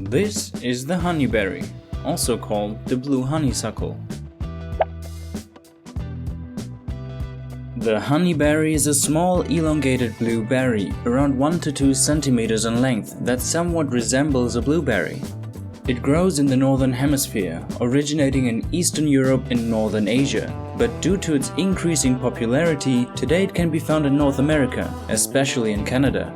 This is the honeyberry, also called the blue honeysuckle. The honeyberry is a small elongated blueberry, around 1 to 2 centimeters in length, that somewhat resembles a blueberry. It grows in the northern hemisphere, originating in Eastern Europe and Northern Asia, but due to its increasing popularity, today it can be found in North America, especially in Canada.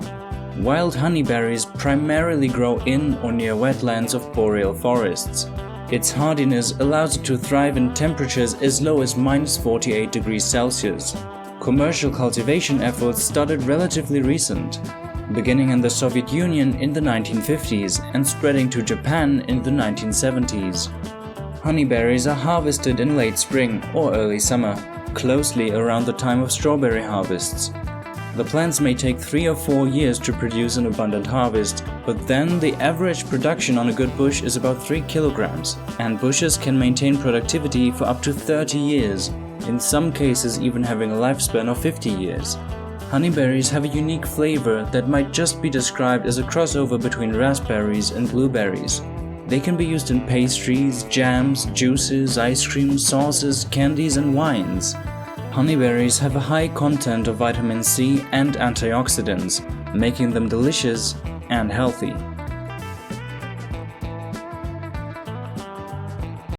Wild honeyberries primarily grow in or near wetlands of boreal forests. Its hardiness allows it to thrive in temperatures as low as -48 degrees Celsius. Commercial cultivation efforts started relatively recent, beginning in the Soviet Union in the 1950s and spreading to Japan in the 1970s. Honeyberries are harvested in late spring or early summer, closely around the time of strawberry harvests. The plants may take 3 or 4 years to produce an abundant harvest, but then the average production on a good bush is about 3 kilograms, and bushes can maintain productivity for up to 30 years, in some cases even having a lifespan of 50 years. Honeyberries have a unique flavor that might just be described as a crossover between raspberries and blueberries. They can be used in pastries, jams, juices, ice cream, sauces, candies and wines. Honeyberries have a high content of vitamin C and antioxidants, making them delicious and healthy.